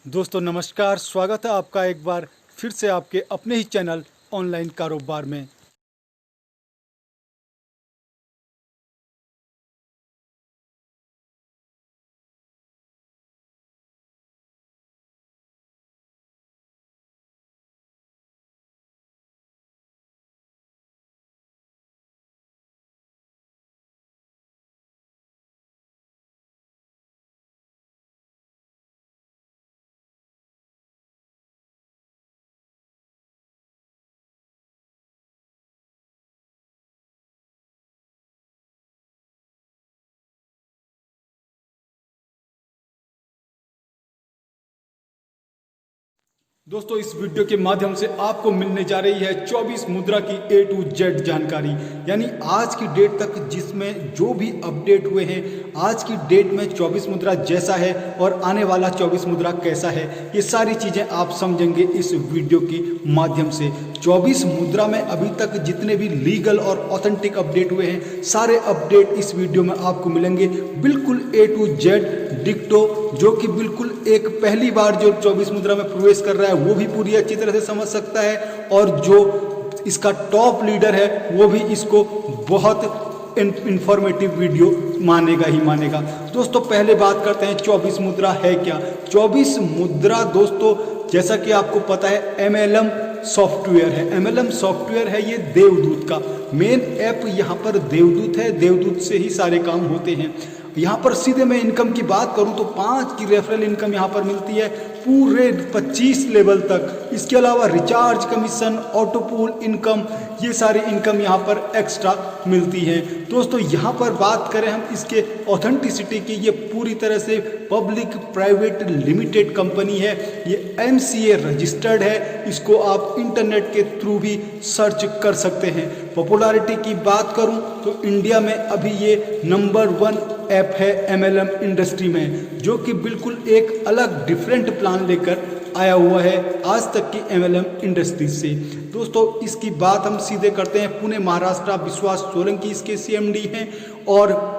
दोस्तों नमस्कार, स्वागत है आपका एक बार फिर से आपके अपने ही चैनल ऑनलाइन कारोबार में। दोस्तों इस वीडियो के माध्यम से आपको मिलने जा रही है 24 मुद्रा की A to Z जानकारी, यानी आज की डेट तक जिसमें जो भी अपडेट हुए हैं, आज की डेट में 24 मुद्रा जैसा है और आने वाला 24 मुद्रा कैसा है, ये सारी चीज़ें आप समझेंगे इस वीडियो के माध्यम से। 24 मुद्रा में अभी तक जितने भी लीगल और ऑथेंटिक अपडेट हुए हैं, सारे अपडेट इस वीडियो में आपको मिलेंगे, बिल्कुल A to Z डिक्टो, जो कि बिल्कुल एक पहली बार जो 24 मुद्रा में प्रवेश कर रहा है वो भी पूरी अच्छी तरह से समझ सकता है, और जो इसका टॉप लीडर है वो भी इसको बहुत इंफॉर्मेटिव वीडियो मानेगा ही मानेगा। दोस्तों पहले बात करते हैं 24 मुद्रा है क्या। 24 मुद्रा दोस्तों जैसा कि आपको पता है MLM सॉफ्टवेयर है। MLM सॉफ्टवेयर है ये देवदूत का मेन ऐप, यहाँ पर देवदूत है, देवदूत से ही सारे काम होते हैं। यहाँ पर सीधे मैं इनकम की बात करूँ तो 5 की रेफरल इनकम यहाँ पर मिलती है पूरे 25 लेवल तक। इसके अलावा रिचार्ज कमीशन, ऑटोपूल इनकम, ये सारी इनकम यहाँ पर एक्स्ट्रा मिलती है। दोस्तों यहाँ पर बात करें हम इसके ऑथेंटिसिटी की, ये पूरी तरह से पब्लिक प्राइवेट लिमिटेड कंपनी है, ये MCA रजिस्टर्ड है, इसको आप इंटरनेट के थ्रू भी सर्च कर सकते हैं। पॉपुलैरिटी की बात करूं तो इंडिया में अभी ये नंबर 1 ऐप है MLM इंडस्ट्री में, जो कि बिल्कुल एक अलग डिफरेंट प्लान लेकर आया हुआ है आज तक की MLM इंडस्ट्री से। दोस्तों इसकी बात हम सीधे करते हैं पुणे महाराष्ट्र, विश्वास सोलंकी इसके CMD हैं, और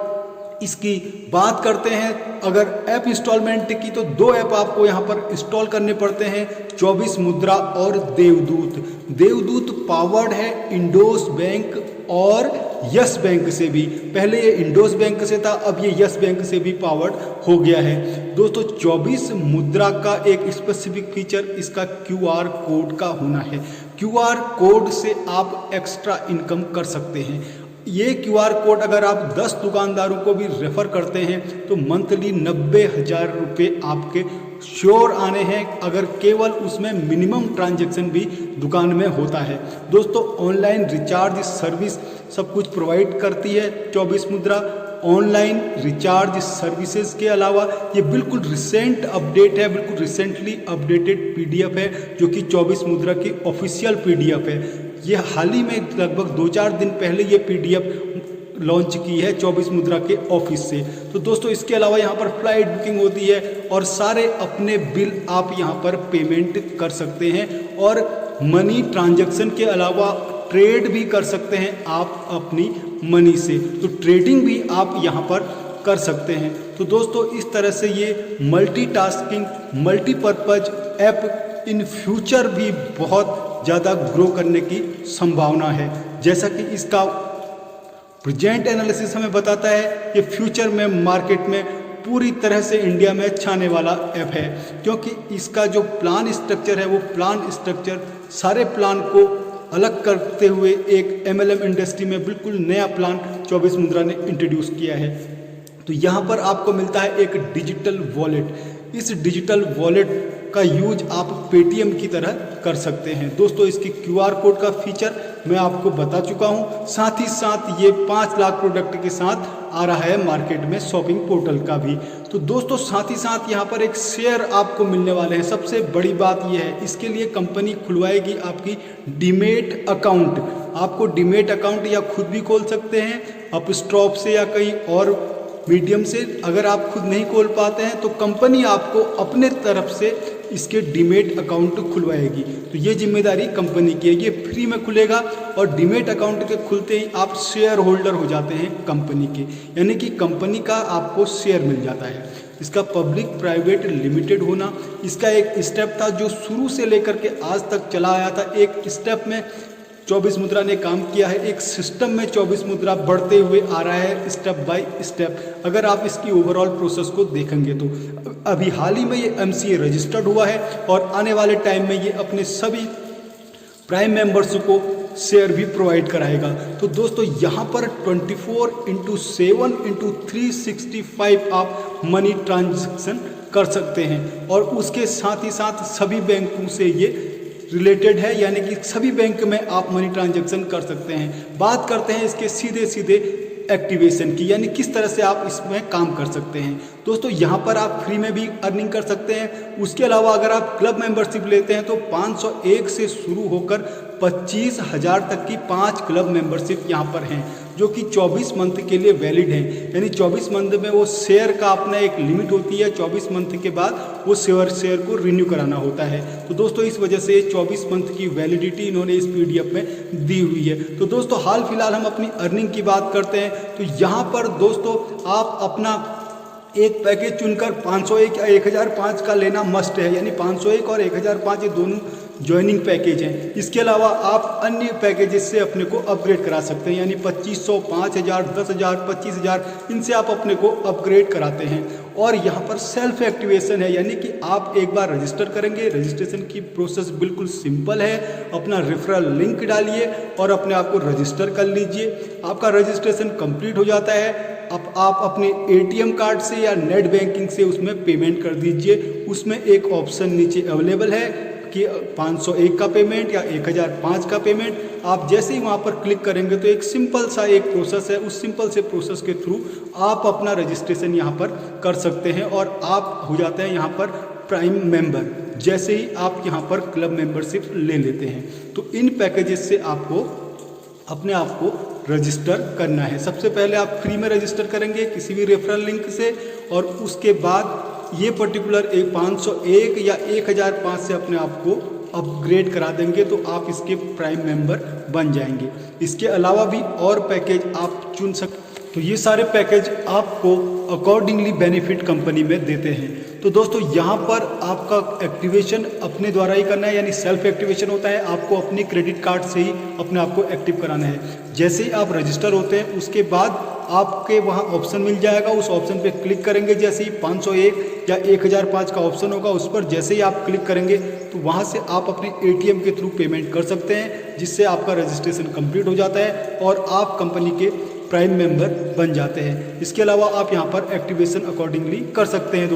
इसकी बात करते हैं अगर ऐप इंस्टॉलमेंट की तो 2 ऐप आपको यहाँ पर इंस्टॉल करने पड़ते हैं, 24 मुद्रा और देवदूत। देवदूत पावर्ड है इंडोस बैंक और यस बैंक से भी, पहले ये इंडोस बैंक से था, अब ये यस बैंक से भी पावर्ड हो गया है। दोस्तों 24 मुद्रा का एक स्पेसिफिक फीचर इसका QR कोड का होना है। QR कोड से आप एक्स्ट्रा इनकम कर सकते हैं। ये QR कोड अगर आप 10 दुकानदारों को भी रेफर करते हैं तो मंथली 90,000 रुपये आपके श्योर आने हैं, अगर केवल उसमें मिनिमम ट्रांजैक्शन भी दुकान में होता है। दोस्तों ऑनलाइन रिचार्ज सर्विस सब कुछ प्रोवाइड करती है 24 मुद्रा। ऑनलाइन रिचार्ज सर्विसेज के अलावा ये बिल्कुल रिसेंट अपडेट है, बिल्कुल रिसेंटली अपडेटेड PDF है, जो कि 24 मुद्रा की ऑफिशियल PDF है। ये हाल ही में लगभग 2-4 दिन पहले ये PDF लॉन्च की है 24 मुद्रा के ऑफिस से। तो दोस्तों इसके अलावा यहाँ पर फ्लाइट बुकिंग होती है और सारे अपने बिल आप यहाँ पर पेमेंट कर सकते हैं, और मनी ट्रांजैक्शन के अलावा ट्रेड भी कर सकते हैं आप अपनी मनी से, तो ट्रेडिंग भी आप यहाँ पर कर सकते हैं। तो दोस्तों इस तरह से ये multitasking multipurpose app in future भी बहुत ज़्यादा ग्रो करने की संभावना है, जैसा कि इसका प्रेजेंट एनालिसिस हमें बताता है। ये फ्यूचर में मार्केट में पूरी तरह से इंडिया में छाने वाला ऐप है, क्योंकि इसका जो प्लान स्ट्रक्चर है वो प्लान स्ट्रक्चर सारे प्लान को अलग करते हुए एक MLM इंडस्ट्री में बिल्कुल नया प्लान 24 मुद्रा ने इंट्रोड्यूस किया है। तो यहाँ पर आपको मिलता है एक डिजिटल वॉलेट। इस डिजिटल वॉलेट का यूज आप पेटीएम की तरह कर सकते हैं। दोस्तों इसकी QR कोड का फीचर मैं आपको बता चुका हूँ, साथ ही साथ ये 5 लाख प्रोडक्ट के साथ आ रहा है मार्केट में शॉपिंग पोर्टल का भी। तो दोस्तों साथ ही साथ यहाँ पर एक शेयर आपको मिलने वाले हैं। सबसे बड़ी बात यह है, इसके लिए कंपनी खुलवाएगी आपकी डीमेट अकाउंट। आपको डीमेट अकाउंट या खुद भी खोल सकते हैं अपस्टॉप से या कहीं और मीडियम से। अगर आप खुद नहीं खोल पाते हैं तो कंपनी आपको अपने तरफ से इसके डीमेट अकाउंट खुलवाएगी, तो ये जिम्मेदारी कंपनी की है। ये फ्री में खुलेगा और डीमेट अकाउंट के खुलते ही आप शेयर होल्डर हो जाते हैं कंपनी के, यानी कि कंपनी का आपको शेयर मिल जाता है। इसका पब्लिक प्राइवेट लिमिटेड होना, इसका एक स्टेप था जो शुरू से लेकर के आज तक चला आया था। एक स्टेप में 24 मुद्रा ने काम किया है, एक सिस्टम में 24 मुद्रा बढ़ते हुए आ रहा है स्टेप बाय स्टेप। अगर आप इसकी ओवरऑल प्रोसेस को देखेंगे तो अभी हाल ही में ये MCA रजिस्टर्ड हुआ है और आने वाले टाइम में ये अपने सभी प्राइम मेंबर्स को शेयर भी प्रोवाइड कराएगा। तो दोस्तों यहाँ पर 24/7/365 आप मनी ट्रांजैक्शन कर सकते हैं और उसके साथ ही साथ सभी बैंकों से ये रिलेटेड है, यानी कि सभी बैंक में आप मनी ट्रांजैक्शन कर सकते हैं। बात करते हैं इसके सीधे सीधे एक्टिवेशन की, यानी किस तरह से आप इसमें काम कर सकते हैं। दोस्तों यहाँ पर आप फ्री में भी अर्निंग कर सकते हैं। उसके अलावा अगर आप क्लब मेंबरशिप लेते हैं तो 501 से शुरू होकर 25,000 तक की 5 क्लब मेंबरशिप यहाँ पर हैं, जो कि 24 मंथ के लिए वैलिड हैं। यानी 24 मंथ में वो शेयर का अपना एक लिमिट होती है, 24 मंथ के बाद वो शेयर को रिन्यू कराना होता है। तो दोस्तों इस वजह से 24 मंथ की वैलिडिटी इन्होंने इस PDF में दी हुई है। तो दोस्तों हाल फिलहाल हम अपनी अर्निंग की बात करते हैं तो यहाँ पर दोस्तों आप अपना एक पैकेज चुनकर 501 या 1005 का लेना मस्ट है, यानी 501 और 1005 ये दोनों ज्वाइनिंग पैकेज हैं। इसके अलावा आप अन्य पैकेजेस से अपने को अपग्रेड करा सकते हैं, यानी 2500, 5000, 10,000, 25,000 इनसे आप अपने को अपग्रेड कराते हैं। और यहाँ पर सेल्फ एक्टिवेशन है, यानी कि आप एक बार रजिस्टर करेंगे। रजिस्ट्रेशन की प्रोसेस बिल्कुल सिंपल है। अपना रेफरल लिंक डालिए और अपने आप को रजिस्टर कर लीजिए। आपका रजिस्ट्रेशन कंप्लीट हो जाता है। अब आप अपने ATM कार्ड से या नेट बैंकिंग से उसमें पेमेंट कर दीजिए। उसमें एक ऑप्शन नीचे अवेलेबल है कि 501 का पेमेंट या 1005 का पेमेंट। आप जैसे ही वहाँ पर क्लिक करेंगे तो एक सिंपल सा एक प्रोसेस है, उस सिंपल से प्रोसेस के थ्रू आप अपना रजिस्ट्रेशन यहाँ पर कर सकते हैं और आप हो जाते हैं यहाँ पर प्राइम मेंबर। जैसे ही आप यहाँ पर क्लब मेंबरशिप ले लेते हैं तो इन पैकेजेस से आपको अपने आप को रजिस्टर करना है। सबसे पहले आप फ्री में रजिस्टर करेंगे किसी भी रेफरल लिंक से और उसके बाद ये पर्टिकुलर 501 या 1005 से अपने आप को अपग्रेड करा देंगे तो आप इसके प्राइम मेंबर बन जाएंगे। इसके अलावा भी और पैकेज आप चुन सकते, तो ये सारे पैकेज आपको अकॉर्डिंगली बेनिफिट कंपनी में देते हैं। तो दोस्तों यहाँ पर आपका एक्टिवेशन अपने द्वारा ही करना है, यानी सेल्फ एक्टिवेशन होता है। आपको अपने क्रेडिट कार्ड से ही अपने आप को एक्टिव कराना है। जैसे ही आप रजिस्टर होते हैं उसके बाद आपके वहाँ ऑप्शन मिल जाएगा, उस ऑप्शन पे क्लिक करेंगे। जैसे ही 501 या 1005 का ऑप्शन होगा उस पर जैसे ही आप क्लिक करेंगे तो वहाँ से आप अपने ATM के थ्रू पेमेंट कर सकते हैं, जिससे आपका रजिस्ट्रेशन कंप्लीट हो जाता है और आप कंपनी के प्राइम मेंबर बन जाते हैं। इसके अलावा आप यहाँ पर एक्टिवेशन अकॉर्डिंगली कर सकते हैं।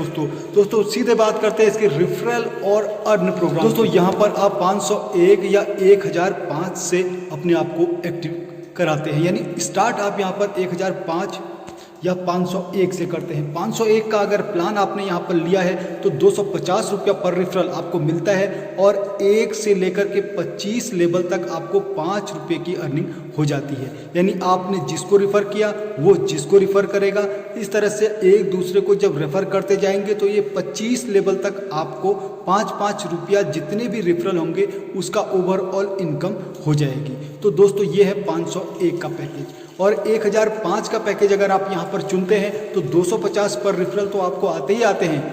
दोस्तों सीधे बात करते हैं इसके रेफरल और अर्न प्रोग्राम। दोस्तों यहाँ पर आप 501 या 1005 से अपने आप को एक्टिव कराते हैं, यानी स्टार्ट आप यहाँ पर 1005 या 501 से करते हैं। 501 का अगर प्लान आपने यहाँ पर लिया है तो 250 रुपया पर रेफरल आपको मिलता है और 1 से लेकर के 25 लेवल तक आपको 5 रुपये की अर्निंग हो जाती है। यानी आपने जिसको रेफ़र किया वो जिसको रेफ़र करेगा। इस तरह से एक दूसरे को जब रेफ़र करते जाएंगे तो ये 25 लेवल तक आपको 5-5 रुपया जितने भी रेफरल होंगे उसका ओवरऑल इनकम हो जाएगी। तो दोस्तों ये है 501 का पैकेज। और 1005 का पैकेज अगर आप यहाँ पर चुनते हैं तो 250 पर रेफरल तो आपको आते ही आते हैं।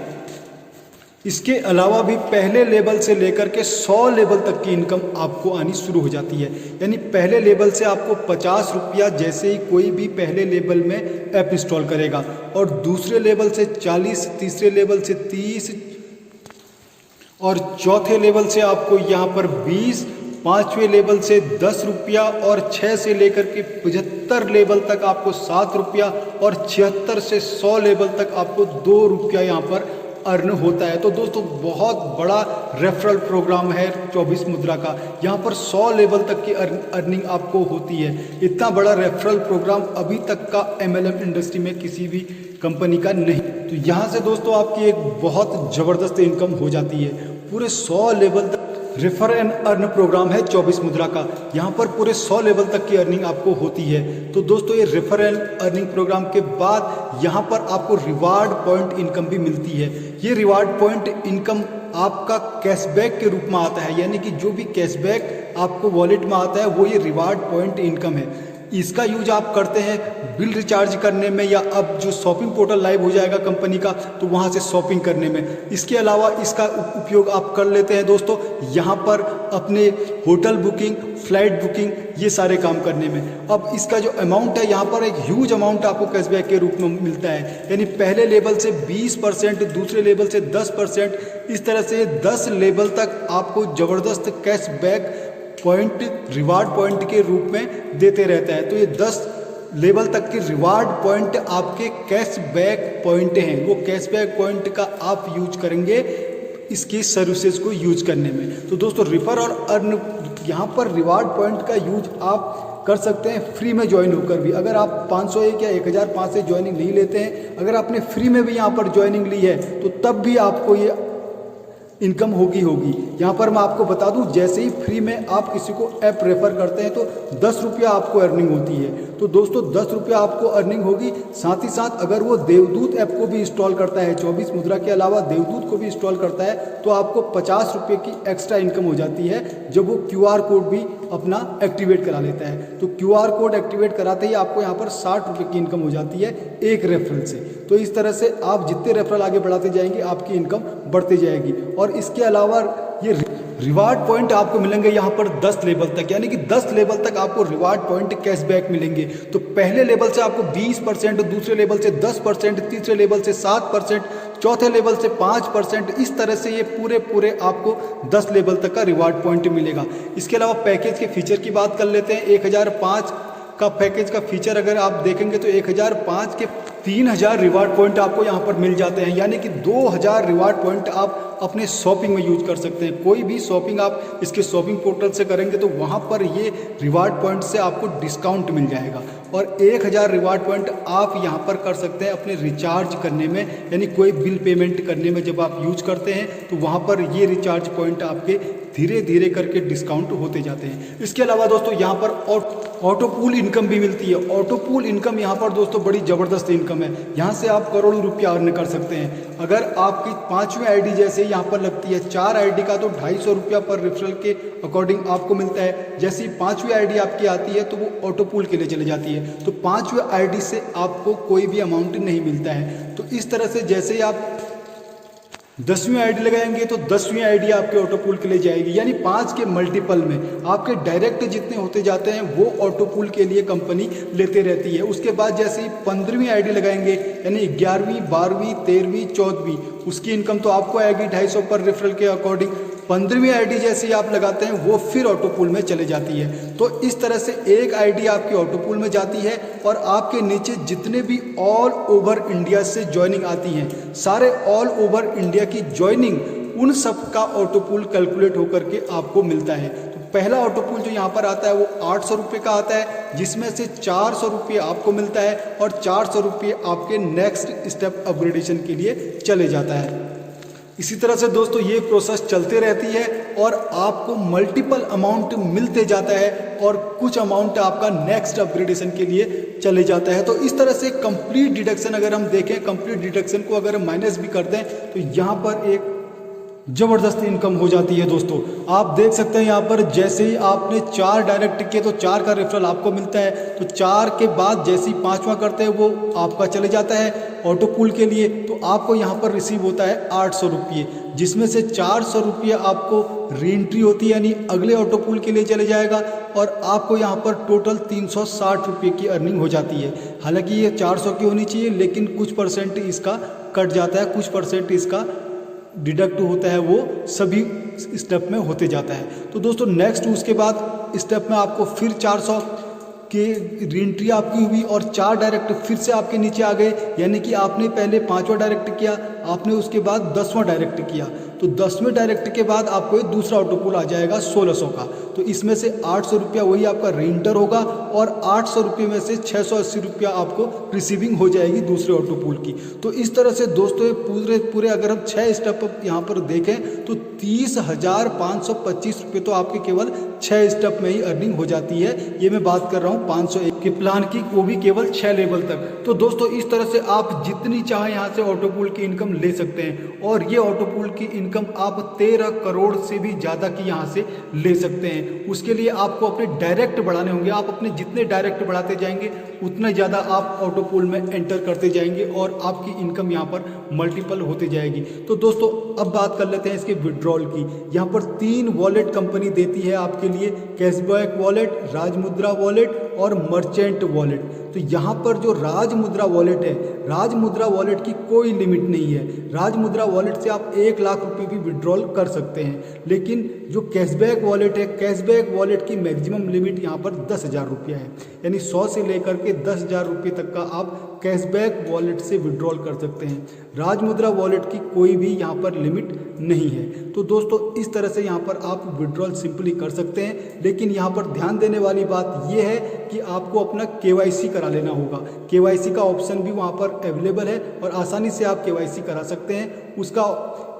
इसके अलावा भी पहले लेवल से लेकर के 100 लेवल तक की इनकम आपको आनी शुरू हो जाती है। यानी पहले लेवल से आपको 50 रुपया जैसे ही कोई भी पहले लेवल में ऐप इंस्टॉल करेगा, और दूसरे लेवल से 40, तीसरे लेवल से 30 और चौथे लेवल से आपको यहाँ पर 20, पाँचवें लेवल से 10 रुपया और 6 से लेकर के 75 लेवल तक आपको 7 रुपया और 76 से 100 लेवल तक आपको 2 रुपया यहाँ पर अर्न होता है। तो दोस्तों बहुत बड़ा रेफरल प्रोग्राम है 24 मुद्रा का। यहाँ पर 100 लेवल तक की अर्निंग आपको होती है। इतना बड़ा रेफरल प्रोग्राम अभी तक का MLM इंडस्ट्री में किसी भी कंपनी का नहीं। तो यहाँ से दोस्तों आपकी एक बहुत ज़बरदस्त इनकम हो जाती है। पूरे 100 लेवल तक रेफर एंड अर्न प्रोग्राम है 24 मुद्रा का। यहाँ पर पूरे 100 लेवल तक की अर्निंग आपको होती है। तो दोस्तों ये रेफर एंड अर्निंग प्रोग्राम के बाद यहाँ पर आपको रिवार्ड पॉइंट इनकम भी मिलती है। ये रिवार्ड पॉइंट इनकम आपका कैशबैक के रूप में आता है, यानी कि जो भी कैशबैक आपको वॉलेट में आता है वो ये रिवार्ड पॉइंट इनकम है। इसका यूज आप करते हैं बिल रिचार्ज करने में, या अब जो शॉपिंग पोर्टल लाइव हो जाएगा कंपनी का तो वहाँ से शॉपिंग करने में। इसके अलावा इसका उपयोग आप कर लेते हैं दोस्तों यहाँ पर अपने होटल बुकिंग, फ्लाइट बुकिंग, ये सारे काम करने में। अब इसका जो अमाउंट है यहाँ पर एक ह्यूज अमाउंट आपको कैशबैक के रूप में मिलता है, यानी पहले लेवल से 20%, दूसरे लेवल से 10%, इस तरह से 10 लेवल तक आपको ज़बरदस्त कैशबैक पॉइंट, रिवार्ड पॉइंट के रूप में देते रहता है। तो ये 10 लेवल तक के रिवार्ड पॉइंट आपके कैशबैक पॉइंट हैं, वो कैशबैक पॉइंट का आप यूज करेंगे इसकी सर्विसेज को यूज करने में। तो दोस्तों रिफर और अर्न, यहाँ पर रिवार्ड पॉइंट का यूज आप कर सकते हैं फ्री में ज्वाइन होकर भी। अगर आप 501 या 1005 से ज्वाइनिंग नहीं लेते हैं, अगर आपने फ्री में भी यहाँ पर ज्वाइनिंग ली है तो तब भी आपको ये इनकम होगी। यहाँ पर मैं आपको बता दूं, जैसे ही फ्री में आप किसी को ऐप रेफर करते हैं तो 10 रुपया आपको अर्निंग होती है। तो दोस्तों 10 रुपया आपको अर्निंग होगी। साथ ही साथ अगर वो देवदूत ऐप को भी इंस्टॉल करता है, 24 मुद्रा के अलावा देवदूत को भी इंस्टॉल करता है, तो आपको 50 रुपये की एक्स्ट्रा इनकम हो जाती है जब वो QR कोड भी अपना एक्टिवेट करा लेता है। तो QR कोड एक्टिवेट कराते ही आपको यहाँ पर 60 रुपये की इनकम हो जाती है एक रेफरल से। तो इस तरह से आप जितने रेफरल आगे बढ़ाते जाएंगे आपकी इनकम बढ़ती जाएगी। और इसके अलावा ये रिवार्ड पॉइंट आपको मिलेंगे यहाँ पर 10 लेवल तक, यानी कि 10 लेवल तक आपको रिवार्ड पॉइंट कैशबैक मिलेंगे। तो पहले लेवल से आपको 20%, दूसरे लेवल से 10%, तीसरे लेवल से 7%, चौथे लेवल से 5%, इस तरह से ये पूरे आपको 10 लेवल तक का रिवार्ड पॉइंट मिलेगा। इसके अलावा पैकेज के फीचर की बात कर लेते हैं। 1005 का पैकेज का फीचर अगर आप देखेंगे तो 1005 के 3000 रिवार्ड पॉइंट आपको यहाँ पर मिल जाते हैं, यानी कि 2000 रिवार्ड पॉइंट आप अपने शॉपिंग में यूज कर सकते हैं। कोई भी शॉपिंग आप इसके शॉपिंग पोर्टल से करेंगे तो वहाँ पर ये रिवार्ड पॉइंट से आपको डिस्काउंट मिल जाएगा। और 1000 रिवार्ड पॉइंट आप यहाँ पर कर सकते हैं अपने रिचार्ज करने में, यानी कोई बिल पेमेंट करने में जब आप यूज करते हैं तो वहाँ पर ये रिचार्ज पॉइंट आपके धीरे धीरे करके डिस्काउंट होते जाते हैं। इसके अलावा दोस्तों यहाँ पर ऑटो पूल इनकम भी मिलती है। ऑटो पूल इनकम यहाँ पर दोस्तों बड़ी ज़बरदस्त इनकम है, यहाँ से आप करोड़ों रुपया अर्न कर सकते हैं। अगर आपकी 5वीं आईडी जैसे यहाँ पर लगती है, 4 आईडी का तो 250 रुपया पर रेफरल के अकॉर्डिंग आपको मिलता है। जैसे ही 5वीं आईडी आपकी आती है तो वो ऑटो पूल के लिए चली जाती है, तो 5वीं आईडी से आपको कोई भी अमाउंट नहीं मिलता है। तो इस तरह से जैसे ही आप 10वीं आईडी लगाएंगे तो 10वीं आईडी आपके ऑटो पूल के लिए जाएगी, यानी 5 के मल्टीपल में आपके डायरेक्ट जितने होते जाते हैं वो ऑटो पूल के लिए कंपनी लेते रहती है। उसके बाद जैसे ही 15वीं आईडी लगाएंगे, यानी 11वीं, 12वीं, 13वीं, 14वीं, उसकी इनकम तो आपको आएगी 250 पर रेफरल के अकॉर्डिंग। 15वीं आईडी जैसे ही आप लगाते हैं वो फिर ऑटो पूल में चले जाती है। तो इस तरह से एक आईडी आपकी ऑटो पूल में जाती है और आपके नीचे जितने भी ऑल ओवर इंडिया से ज्वाइनिंग आती हैं, सारे ऑल ओवर इंडिया की ज्वाइनिंग उन सब का ऑटो पूल कैलकुलेट होकर के आपको मिलता है। तो पहला ऑटो पूल जो यहाँ पर आता है वो 800 रुपये का आता है, जिसमें से 400 रुपये आपको मिलता है और 400 रुपये आपके नेक्स्ट स्टेप अपग्रेडेशन के लिए चले जाता है। इसी तरह से दोस्तों ये प्रोसेस चलते रहती है और आपको मल्टीपल अमाउंट मिलते जाता है और कुछ अमाउंट आपका नेक्स्ट अपग्रेडेशन के लिए चले जाता है। तो इस तरह से कंप्लीट डिडक्शन अगर हम देखें, कंप्लीट डिडक्शन को अगर माइनस भी कर दें तो यहाँ पर एक ज़बरदस्त इनकम हो जाती है। दोस्तों आप देख सकते हैं यहाँ पर जैसे ही आपने 4 डायरेक्ट किए तो 4 का रेफरल आपको मिलता है, तो 4 के बाद जैसे ही 5वां करते हैं वो आपका चले जाता है ऑटो पूल के लिए, तो आपको यहाँ पर रिसीव होता है 800 रुपये, जिसमें से 400 रुपये आपको रीएंट्री होती है, यानी अगले ऑटो पूल के लिए चले जाएगा और आपको यहाँ पर टोटल 360 रुपये की अर्निंग हो जाती है। हालांकि ये 400 की होनी चाहिए, लेकिन कुछ परसेंट इसका कट जाता है, कुछ परसेंट इसका डिडक्ट होता है, वो सभी स्टेप में होते जाता है। तो दोस्तों नेक्स्ट उसके बाद स्टेप में आपको फिर 400 के रीएंट्री आपकी हुई और 4 डायरेक्ट फिर से आपके नीचे आ गए, यानी कि आपने पहले 5वां डायरेक्ट किया, आपने उसके बाद 10वां डायरेक्ट किया, तो 10वें डायरेक्ट के बाद आपको एक दूसरा ऑटो पूल आ जाएगा 1600 का। तो इसमें से 800 रुपया वही आपका रेंटर होगा और 800 रुपये में से 680 रुपया आपको रिसीविंग हो जाएगी दूसरे ऑटो पूल की। तो इस तरह से दोस्तों पूरे अगर हम 6 स्टेप यहाँ पर देखें तो 30,525 रुपये तो आपके केवल 6 स्टेप में ही अर्निंग हो जाती है। ये मैं बात कर रहा हूँ 501 के प्लान की, वो भी केवल 6 लेवल तक। तो दोस्तों इस तरह से आप जितनी चाहे यहाँ से ऑटो पूल की इनकम ले सकते हैं और ये ऑटो पूल की इनकम आप 13 करोड़ से भी ज़्यादा की यहाँ से ले सकते हैं। उसके लिए आपको अपने डायरेक्ट बढ़ाने होंगे। आप अपने जितने डायरेक्ट बढ़ाते जाएंगे उतना ज़्यादा आप ऑटो पूल में एंटर करते जाएंगे और आपकी इनकम यहाँ पर मल्टीपल होती जाएगी। तो दोस्तों अब बात कर लेते हैं इसके विड्रॉल की। यहाँ पर 3 वॉलेट कंपनी देती है आपके लिए, कैशबैक वॉलेट, राजमुद्रा वॉलेट और मर्चेंट वॉलेट। तो यहाँ पर जो राजमुद्रा वॉलेट है, राजमुद्रा वॉलेट की कोई लिमिट नहीं है। राजमुद्रा वॉलेट से आप 1 लाख रुपए भी विड्रॉल कर सकते हैं। लेकिन जो कैशबैक वॉलेट है, कैशबैक वॉलेट की मैक्सिमम लिमिट यहाँ पर 10,000 रुपया है। यानी 100 से लेकर के 10,000 रुपये तक का आप कैशबैक वॉलेट से विड्रॉल कर सकते हैं। राजमुद्रा वॉलेट की कोई भी यहाँ पर लिमिट नहीं है। तो दोस्तों इस तरह से यहाँ पर आप विड्रॉल सिंपली कर सकते हैं। लेकिन यहाँ पर ध्यान देने वाली बात यह है कि आपको अपना KYC करा लेना होगा। KYC का ऑप्शन भी वहाँ पर अवेलेबल है और आसानी से आप KYC करा सकते हैं। उसका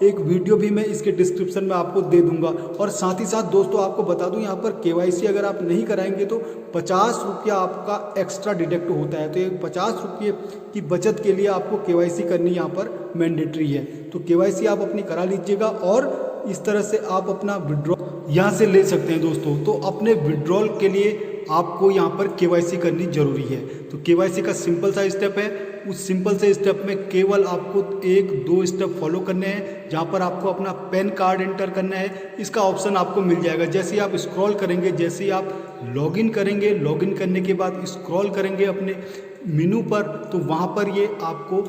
एक वीडियो भी मैं इसके डिस्क्रिप्शन में आपको दे दूंगा। और साथ ही साथ दोस्तों आपको बता दूं, यहाँ पर KYC अगर आप नहीं कराएंगे तो 50 रुपया आपका एक्स्ट्रा डिडक्ट होता है। तो ये 50 रुपये की बचत के लिए आपको KYC करनी यहाँ पर मैंडेटरी है। तो KYC आप अपनी करा लीजिएगा और इस तरह से आप अपना विड्रॉल यहाँ से ले सकते हैं दोस्तों। तो अपने विड्रॉल के लिए आपको यहाँ पर KYC करनी जरूरी है। तो KYC का सिंपल सा स्टेप है। उस सिंपल से स्टेप में केवल आपको 1-2 स्टेप फॉलो करने हैं, जहाँ पर आपको अपना पैन कार्ड एंटर करना है। इसका ऑप्शन आपको मिल जाएगा। जैसे ही आप स्क्रॉल करेंगे, जैसे ही आप लॉगिन करेंगे, लॉगिन करने के बाद स्क्रॉल करेंगे अपने मेनू पर, तो वहाँ पर ये आपको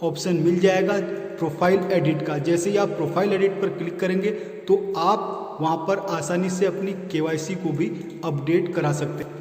ऑप्शन मिल जाएगा प्रोफाइल एडिट का। जैसे ही आप प्रोफाइल एडिट पर क्लिक करेंगे तो आप वहाँ पर आसानी से अपनी KYC को भी अपडेट करा सकते हैं।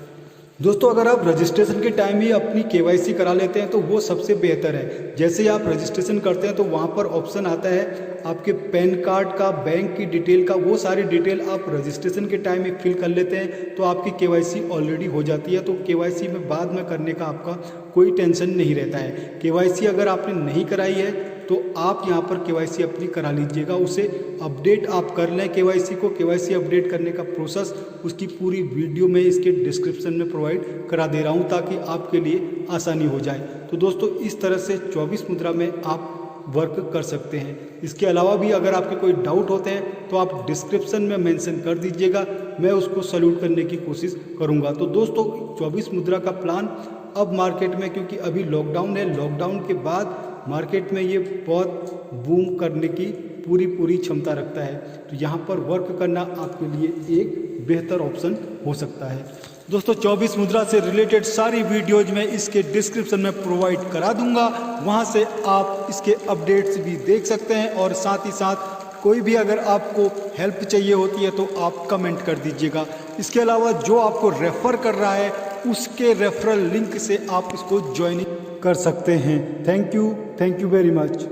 दोस्तों अगर आप रजिस्ट्रेशन के टाइम ही अपनी KYC करा लेते हैं तो वो सबसे बेहतर है। जैसे ही आप रजिस्ट्रेशन करते हैं तो वहाँ पर ऑप्शन आता है आपके पैन कार्ड का, बैंक की डिटेल का, वो सारी डिटेल आप रजिस्ट्रेशन के टाइम में फिल कर लेते हैं तो आपकी KYC ऑलरेडी हो जाती है। तो KYC में बाद में करने का आपका कोई टेंशन नहीं रहता है। KYC अगर आपने नहीं कराई है तो आप यहाँ पर KYC अपनी करा लीजिएगा। उसे अपडेट आप कर लें KYC को। KYC अपडेट करने का प्रोसेस उसकी पूरी वीडियो में इसके डिस्क्रिप्शन में प्रोवाइड करा दे रहा हूँ ताकि आपके लिए आसानी हो जाए। तो दोस्तों इस तरह से 24 मुद्रा में आप वर्क कर सकते हैं। इसके अलावा भी अगर आपके कोई डाउट होते हैं तो आप डिस्क्रिप्शन में मेंशन कर दीजिएगा, मैं उसको सॉल्व करने की कोशिश करूँगा। तो दोस्तों 24 मुद्रा का प्लान अब मार्केट में, क्योंकि अभी लॉकडाउन है, लॉकडाउन के बाद मार्केट में ये बहुत बूम करने की पूरी क्षमता रखता है। तो यहाँ पर वर्क करना आपके लिए एक बेहतर ऑप्शन हो सकता है। दोस्तों 24 मुद्रा से रिलेटेड सारी वीडियोज मैं इसके डिस्क्रिप्शन में प्रोवाइड करा दूंगा, वहाँ से आप इसके अपडेट्स भी देख सकते हैं। और साथ ही साथ कोई भी अगर आपको हेल्प चाहिए होती है तो आप कमेंट कर दीजिएगा। इसके अलावा जो आपको रेफ़र कर रहा है उसके रेफरल लिंक से आप इसको ज्वाइन कर सकते हैं। Thank you very much.